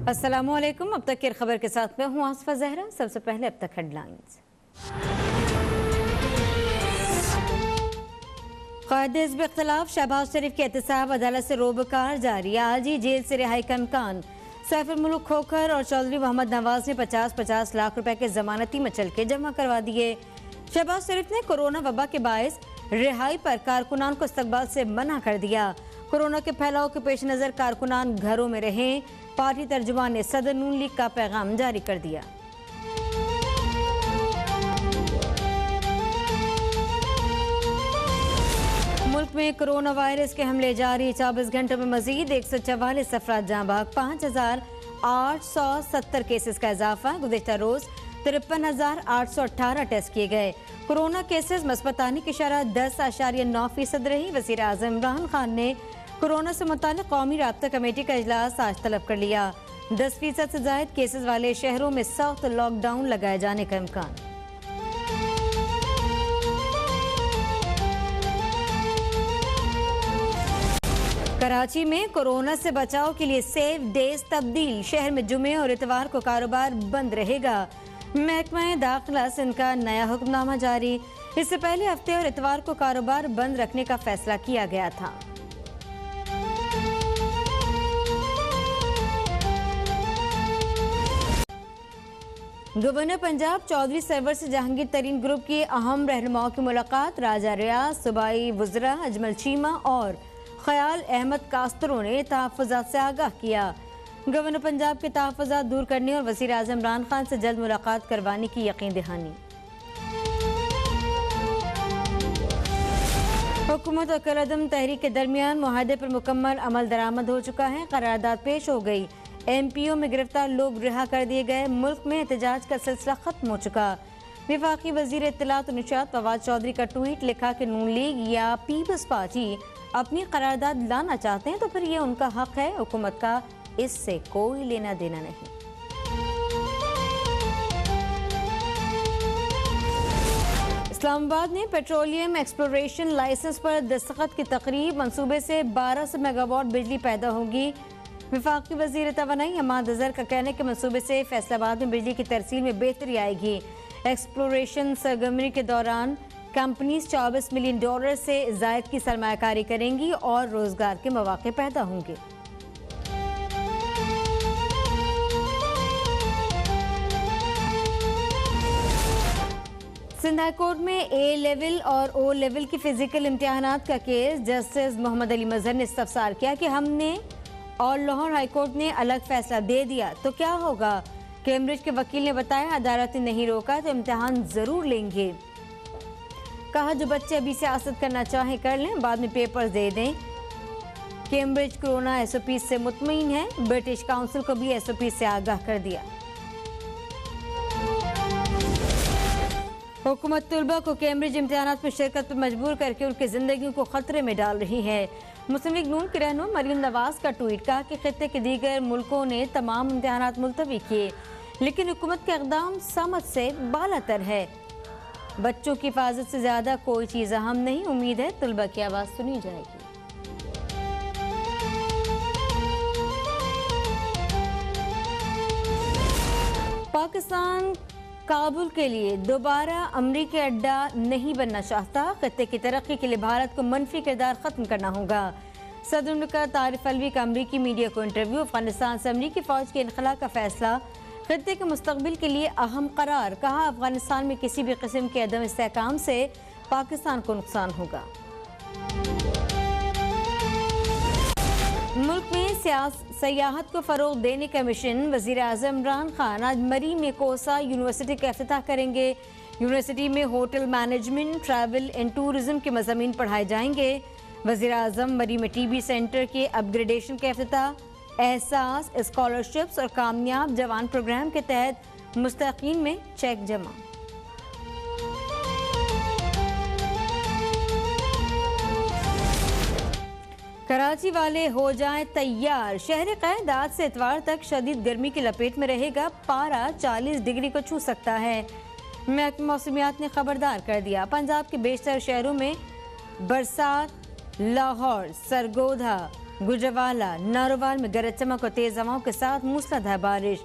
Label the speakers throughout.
Speaker 1: अस्सलामुअलैकुम। अब तक की खबर के साथ मैं हूँ आसफा जहरा। सबसे पहले अब तक हेडलाइंस। क़ायद हिज़्ब इख्तिलाफ शहबाज शरीफ के एहतसाब अदालत से रोबकार जारी। आजी जेल से रिहाई का इम्कान। सैफुल मुल्क खोखर और चौधरी मोहम्मद नवाज ने 50-50 लाख रुपए के जमानती मचलके जमा करवा दिए। शहबाज शरीफ ने कोरोना वबा के बायस रिहाई पर कारकुनान को इस्तकबाल से मना कर दिया। कोरोना के फैलाव के पेश नज़र कारकुनान घरों में रहें। पार्टी तर्जुमान ने सदर नून लीग का पैगाम जारी कर दिया। मुल्क में कोरोना वायरस के हमले जारी। 24 घंटों में मजीद 144 अफराद जाँ बहक। 5870 केसेस का इजाफा। गुज़िश्ता रोज 53,818 टेस्ट किए गए। कोरोना केसेस मस्बत आने की शरह 10.9% रही। वज़ीर आज़म इमरान खान ने कोरोना से मुताल्लिक़ कौमी राब्ता कमेटी का इजलास आज तलब कर लिया। 10% से ज़ायद केसेस वाले शहरों में सख्त लॉकडाउन लगाए जाने का इम्कान। कराची में कोरोना से बचाव के लिए सेफ डेज तब्दील। शहर में जुमे और इतवार को कारोबार बंद रहेगा। महकमा दाखिला सिंध का नया हुक्मनामा जारी। इससे पहले हफ्ते और इतवार को कारोबार बंद रखने का फैसला किया गया था। गवर्नर पंजाब चौधरी सरवर से जहांगीर तरीन ग्रुप के अहम रहनुमाओं की मुलाकात। राजा रियाज, सूबाई वज़रा अजमल चीमा और ख्याल अहमद कास्तरों ने तहफ़्फ़ुज़ात से आगाह किया। गवर्नर पंजाब के तहफ़्फ़ुज़ात दूर करने और वज़ीर आज़म इमरान खान से जल्द मुलाकात करवाने की यकीन दहानी। हुकूमत और कलअदम तहरीक के दरमियान मुआहदे पर मुकम्मल अमल दरामद हो चुका है। करारदाद पेश हो गई। MPO में गिरफ्तार लोग रिहा कर दिए गए। मुल्क में एहतजाज का सिलसिला खत्म हो चुका। वफाकी वज़ीर इत्तलात और निशात फवाद चौधरी का ट्वीट लिखा कि नून लीग या पीपल्स पार्टी अपनी करारदाद लाना चाहते हैं तो फिर ये उनका हक है। हुकूमत का इससे कोई लेना देना नहीं। इस्लामाबाद ने पेट्रोलियम एक्सप्लोरेशन लाइसेंस पर दस्तखत की तकरीब। मंसूबे से 1200 मेगावाट बिजली पैदा होगी। वफाकी वज़ीर तवानाई हमाद अज़हर का कहना है कि मंसूबे से फैसलाबाद में बिजली की तरसील में बेहतरी आएगी। एक्सप्लोरेशन सरगर्मी के दौरान कंपनीज $24 मिलियन से ज़ायद की सरमायाकारी करेंगी और रोजगार के मौके पैदा होंगे। सिंध हाई कोर्ट में A लेवल और O लेवल की फिजिकल इम्तिहानात का केस। जस्टिस मोहम्मद अली मजहर ने इस्तफसार किया कि हमने और लाहौर हाई कोर्ट ने अलग फैसला दे दिया तो क्या होगा। कैम्ब्रिज के वकील ने बताया अदालत ने नहीं रोका तो इम्तिहान जरूर लेंगे। कहा जो बच्चे अभी सियासत करना चाहें कर लें, बाद में पेपर्स दे दें। कैम्ब्रिज कोरोना SOP से मुतमईन है। ब्रिटिश काउंसिल को भी SOP से आगाह कर दिया। हुकूमत तलबा को कैम्ब्रिज इम्तिहानात में शिरकत पर मजबूर करके उनकी जिंदगी को खतरे में डाल रही है। मुस्लिम लीग नून के रहनुमा मरियम नवाज का ट्वीट। कहा कि खित्ते के दीगर मुल्कों ने तमाम इम्तिहानात मुलतवी किए लेकिन हुकूमत का इक़दाम समझ से बालातर है। बच्चों की हिफाजत से ज्यादा कोई चीज़ अहम नहीं। उम्मीद है तलबा की आवाज़ सुनी जाएगी। पाकिस्तान काबुल के लिए दोबारा अमरीकी अड्डा नहीं बनना चाहता। खत्ते की तरक्की के लिए भारत को मनफी किरदार खत्म करना होगा। सदर मुमलिकत आरिफ अलवी का अमरीकी मीडिया को इंटरव्यू। अफगानिस्तान से अमरीकी फौज के इनखला का फैसला खत्ते के मुस्तकबिल के लिए अहम करार। कहा अफगानिस्तान में किसी भी किस्म के अदम इस्तेहकाम से पाकिस्तान को नुकसान होगा। मुल्क में सयाहत को फरोग देने का मिशन। वज़ीर आज़म इमरान खान आज मरी में कोसा यूनिवर्सिटी का इफ्तिताह करेंगे। यूनिवर्सिटी में hotel management, travel and tourism के मज़ामीन पढ़ाए जाएंगे। वज़ीर आज़म मरी में TB सेंटर के अपग्रेडेशन का इफ्तिताह। एहसास, स्कॉलरशिप्स और कामयाब जवान प्रोग्राम के तहत मुस्तकीन में चेक जमा। कराची वाले हो जाएं तैयार। शहर क़ैद आज से इतवार तक शदीद गर्मी की लपेट में रहेगा। पारा 40 डिग्री को छू सकता है। महकमा मौसमियात ने खबरदार कर दिया। पंजाब के बेशतर शहरों में बरसात। लाहौर, सरगोधा, गुजरावाला नारोवाल में गरज चमक और तेज हवाओं के साथ मूसलाधार बारिश।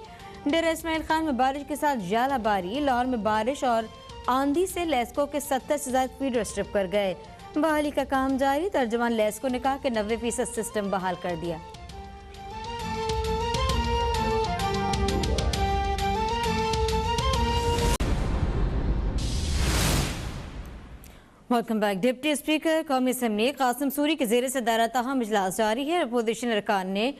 Speaker 1: डेरा इस्माइल खान में बारिश के साथ झालाबारी। लाहौर में बारिश और आंधी से लेस्को के 70 से ज्यादा फीडर स्ट्रिप कर गए। बहाली का काम जारी। तर्जुमान लेस्को ने कहा कि 90% सिस्टम बहाल कर दिया। Welcome back. डिप्टी स्पीकर कौमी असम्बली कासिम सूरी के ज़ेर सदारा ताहम इजलास जारी है। अपोजिशन अरकान ने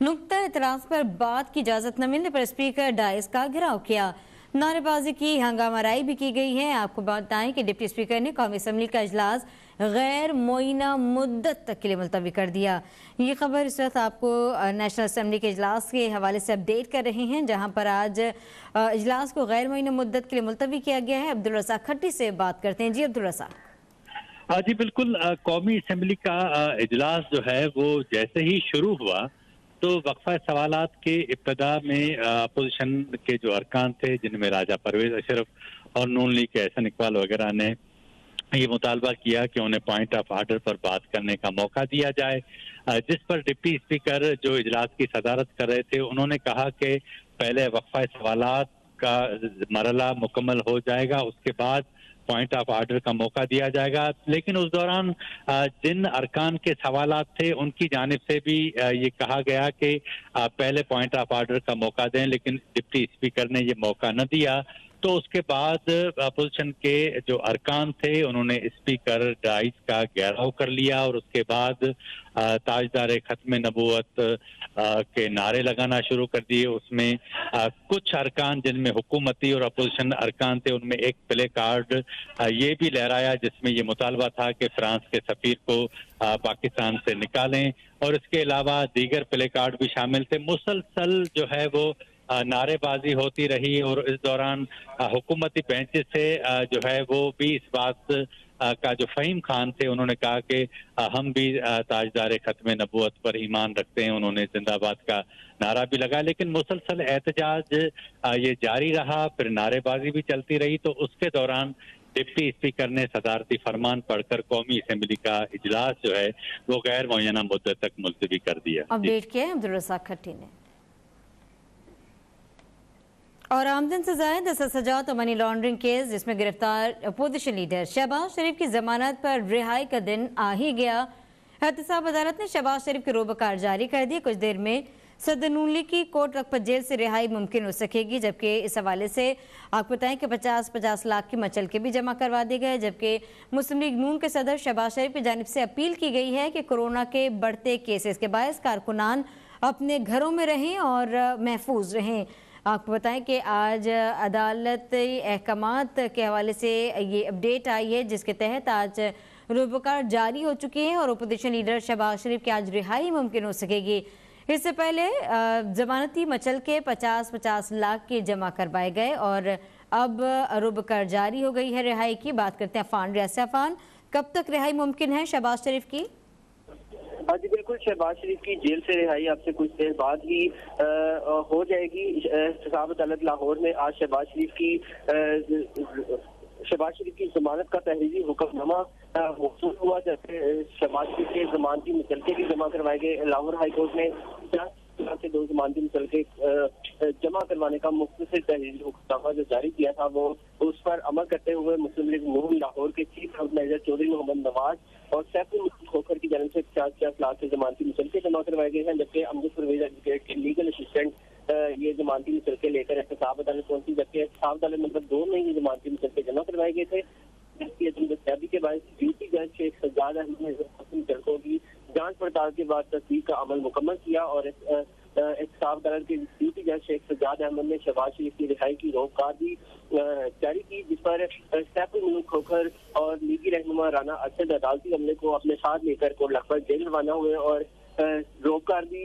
Speaker 1: नुक्ता एतराज़ पर बात की इजाज़त न मिलने पर स्पीकर डाइस का घेराव किया। नारेबाजी की हंगामाराई भी की गई है। आपको बताएं कि डिप्टी स्पीकर ने कौमी असम्बली का इजलास गैर मुइना मुद्दत तक के लिए मुलतवी कर दिया। ये खबर इस वक्त आपको नेशनल असम्बली के इजलास के हवाले से अपडेट कर रहे हैं, जहां पर आज इजलास को गैर मुइना मुद्दत के लिए मुलतवी किया गया है। अब्दुल रज़ाक खट्टी से बात करते हैं। जी अब्दुल रज़ाक।
Speaker 2: जी बिल्कुल। कौमी असम्बली का इजलास जो है वो जैसे ही शुरू हुआ तो वक्फा सवालात के इब्तदा में अपोजिशन के जो अरकान थे, जिनमें राजा परवेज अशरफ और नून लीग के एहसन इकबाल वगैरह ने ये मुतालबा किया कि उन्हें पॉइंट ऑफ आर्डर पर बात करने का मौका दिया जाए, जिस पर डिप्टी स्पीकर जो इजलास की सदारत कर रहे थे उन्होंने कहा कि पहले वक्फा सवालात का मरला मुकम्मल हो जाएगा, उसके बाद पॉइंट ऑफ आर्डर का मौका दिया जाएगा। लेकिन उस दौरान जिन अरकान के सवालात थे उनकी जानिब से भी ये कहा गया कि पहले पॉइंट ऑफ आर्डर का मौका दें, लेकिन डिप्टी स्पीकर ने ये मौका न दिया। तो उसके बाद अपोजिशन के जो अरकान थे उन्होंने स्पीकर डाइस का घेराव कर लिया और उसके बाद ताजदार खत्म नबूवत के नारे लगाना शुरू कर दिए। उसमें कुछ अरकान जिनमें हुकूमती और अपोजिशन अरकान थे उनमें एक प्ले कार्ड ये भी लहराया जिसमें ये मुतालबा था कि फ्रांस के सफीर को पाकिस्तान से निकालें, और इसके अलावा दीगर प्ले कार्ड भी शामिल थे। मुसलसल जो है वो नारेबाजी होती रही और इस दौरान हुकूमती बेंच से जो है वो भी इस बात का जो फहीम खान थे उन्होंने कहा कि हम भी ताजदार खत्म नबूवत पर ईमान रखते हैं। उन्होंने जिंदाबाद का नारा भी लगा, लेकिन मुसलसल एहतजाज ये जारी रहा, फिर नारेबाजी भी चलती रही। तो उसके दौरान डिप्टी स्पीकर ने सदारती फरमान पढ़कर कौमी असम्बली का इजलास जो है वो गैर मुअय्यना मुद्दत तक मुलतवी कर दिया।
Speaker 1: अपडेट किया अब्दुल रज़ाक खट्टी ने। और आमदन से ज़ायद सजावट और मनी लॉन्ड्रिंग केस जिसमें गिरफ्तार अपोजिशन लीडर शहबाज शरीफ की जमानत पर रिहाई का दिन आ ही गया। एहतसाब अदालत ने शहबाज शरीफ के रोबकार जारी कर दिए। कुछ देर में सदर नून लीग की कोट लखपत जेल से रिहाई मुमकिन हो सकेगी, जबकि इस हवाले से आपको बताएं कि 50-50 लाख के मचलके भी जमा करवा दिए गए। जबकि मुस्लिम लीग नून के सदर शहबाज शरीफ की जानिब से अपील की गई है कि कोरोना के बढ़ते केसेस के बायस कारकुनान अपने घरों में रहें और महफूज रहें। आपको बताएं कि आज अदालती अहकामात के हवाले से ये अपडेट आई है, जिसके तहत आज रोबकार जारी हो चुके हैं और अपोजिशन लीडर शहबाज शरीफ की आज रिहाई मुमकिन हो सकेगी। इससे पहले जमानती मचल के 50-50 लाख के जमा करवाए गए और अब रोबकार जारी हो गई है रिहाई की। बात करते हैं अफान रियासी। अफान, कब तक रिहाई मुमकिन है शहबाज शरीफ की?
Speaker 3: हाँ जी बिल्कुल, शहबाज शरीफ की जेल से रिहाई आपसे कुछ देर बाद ही हो जाएगी। एहतसाब अदालत लाहौर में आज शहबाज शरीफ की जमानत का तहरीरी हुक्मनामा मौसूल हुआ, जैसे शहबाज शरीफ के जमानती मुचलके भी जमा करवाए गए। लाहौर हाई कोर्ट ने 50 से 2 जमानती मुचलके जमा करवाने का मुख्तसर तहरीरी हुक्मनामा जो जारी किया था वो उस पर अमल करते हुए मुस्लिम लीग नून लाहौर के चीफ ऑर्गेनाइजर चौधरी मोहम्मद नवाज और सैफुल खोखर की जानब से 50 लाख के जमानती मुचलके जमा करवाए गए हैं, जबकि अमजद परवेज के लीगल असिस्टेंट ये जमानती मुचलके लेकर एहतसाब अदालत पहुंची, जबकि एहतसाब अदालत नंबर 2 में ये जमानती मुचलके जमा करवाए गए थे। के बाद ड्यूटी जज शेख सज्जाद अहमद ने मुचलकों की जांच पड़ताल के बाद तस्दीक का अमल मुकम्मल किया और एहतसाब अदालत के ड्यूटी जज शेख सज्जाद अहमद ने शहबाज शरीफ की रिहाई की रोककार भी जारी की, जिस पर सैफुल खोखर और लीगी रहनुमा राना अरशद अदालती अमले को अपने साथ लेकर कोट लखपत जेल रवाना हुए और रोककार भी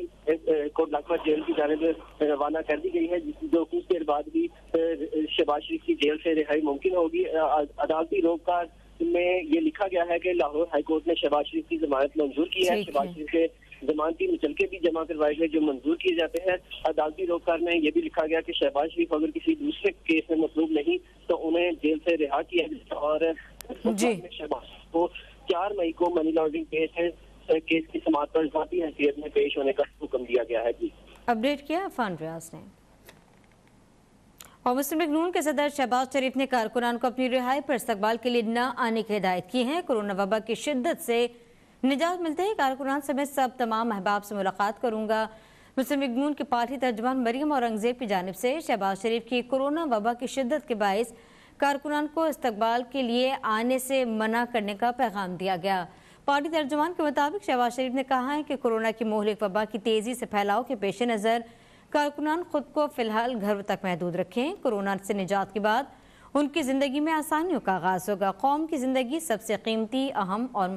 Speaker 3: कोट लखपत जेल की जानिब रवाना कर दी गई है, जो कुछ देर बाद भी शहबाज शरीफ की जेल से रिहाई मुमकिन होगी। अदालती रोककार में ये लिखा गया है कि लाहौर हाईकोर्ट ने शहबाज शरीफ की जमानत मंजूर की है। शहबाज शरीफ के जमानती मुचलके भी जमा करवाए गए जो मंजूर किए जाते हैं। अदालती रोककार में यह भी लिखा गया कि शहबाज शरीफ अगर किसी दूसरे केस में मतलूब नहीं तो उन्हें जेल से रिहा किया जाए। और शहबाज को 4 मई को मनी लॉन्ड्रिंग केस है کیس کی سماعت پر ذاتی حیثیت میں پیش ہونے کا حکم دیا گیا ہے. جی
Speaker 1: اپڈیٹ کیا عرفان ریاض نے. اور مسلم لیگ نون کے صدر شہباز شریف نے کارکنان کو اپنی رہائی پر استقبال کے لیے نہ آنے کی ہدایت کی ہے. کورونا وبا کی شدت سے نجات ملتے ہی کارکنان سمیت سب تمام احباب سے ملاقات کروں گا. مسلم لیگ نون کی پارٹی ترجمان مریم اورنگزیب کی جانب سے شہباز شریف کی کورونا وبا کی شدت کے باعث کارکنان کو استقبال کے لیے آنے سے منع کرنے کا پیغام دیا گیا. پارٹی ترجمان کے مطابق شہباز شریف نے کہا ہے کہ کورونا کی مہلک وبا کی تیزی سے پھیلاؤ کے پیش نظر کارکنان خود کو فی الحال گھر تک محدود رکھیں. کورونا سے نجات کے بعد ان کی زندگی میں آسانیوں کا آغاز ہوگا. قوم کی زندگی سب سے قیمتی، اہم اور